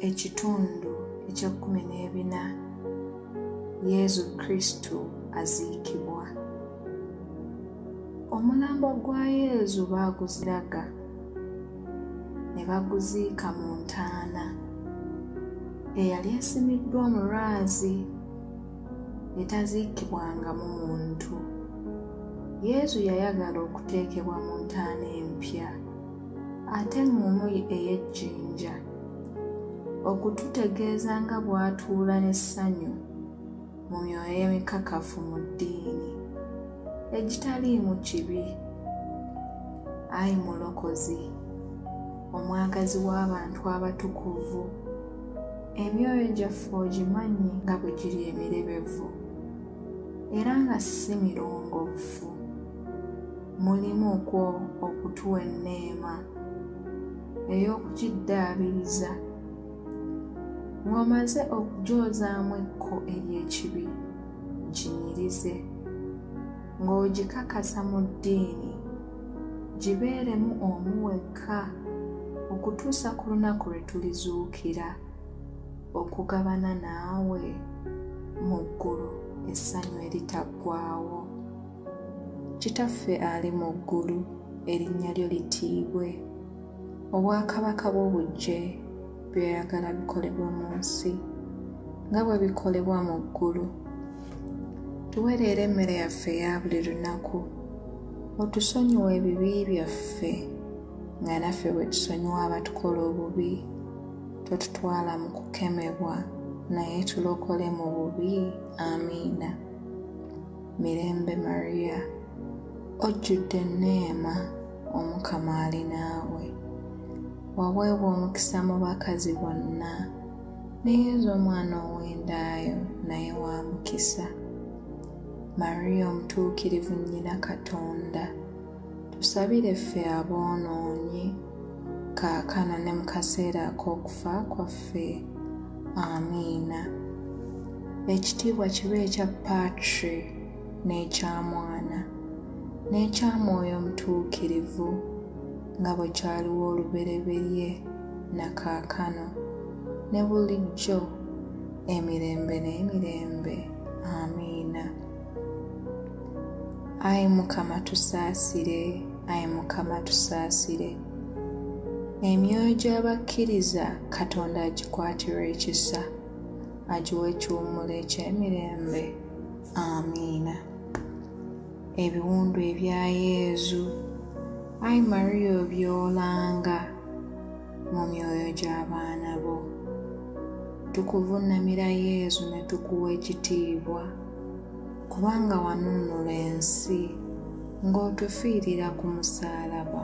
Ekitundu ekya-14 Yesu Kristo aziikibwa. Omulambo gwa Yesu baaguziraga ne baguziika mu ntaana. Eyali asimiddwa omulwazi etaziikibwangamu muntu. Yesu yayagala okuteekebwa mu ntaana empya ate engumu ey'ejjinja, okututegeeza nga bw'atuula n'essanyu mu myoyo emikakafu mu ddiini egitaliimu kibi. Ayi Mulokozi, omwagazi w'abantu abatukuvu, emyoyo gyaffe ogimanyi nga bwe giri emirebevu era nga si mirongoofu. Mulimu okwo okutuwa enneema ey'okugiddaabiriza ng'omaze okugyozaamu ekko ery'ekibi, ginyirize ng'ogikakasa mu ddiini gibeeremu omu wekka okutuusa ku lunaku lwe tulizuukira okugabana naawe mu ggulu essanyu eritaggwaawo. Kitaffe ali mu ggulu, erinnya lyo litiibwe. Obwakabaka bwo bujje, by'oyagala bikolebwa mu nsi nga bwe bikolebwa mu ggulu. Tuwe leero emmere yaffe eya buli lunaku. Otusonyiwe ebibi byaffe nga naffe bwe tusonyiwa abatukola obubi. Totutwala mu kukemebwa, naye tulokole mu bubi. Amiina. Mirembe Mariya, ojjudde enneema, Omukama ali naawe. Waweebwa omukisa mu bakazi bonna, ne Yesu omwana ow'endaayo naye wa mukisa. Mariya omutuukirivu nnyina Katonda, tusabire ffe aboonoonyi, kaakano ne mu kaseera ak'okufa kwaffe. Amiina. Ekitiibwa kibe ekya Patri n'ekya Mwana n'ekya Mwoyo Omutuukirivu nga bwe kyaliwo olubereberye na kaakano ne bulijjo emirembe n'emirembe. Amiina. Ayi Mukama tusaasire, ayi Mukama tusaasire. Emyoyo gy'abakkiriza Katonda agikwatirwe ekisa, agiwa ekiwummulo eky'emirembe. Amiina. Ebiwundu ebya Yesu, ayi Mariya obyolanga mu myoyo gy'abaana bo. Tukuvuunamira Yesu ne tukuwa ekitiibwa kubanga wanuunula ensi ng'otufiirira ku musaalaba.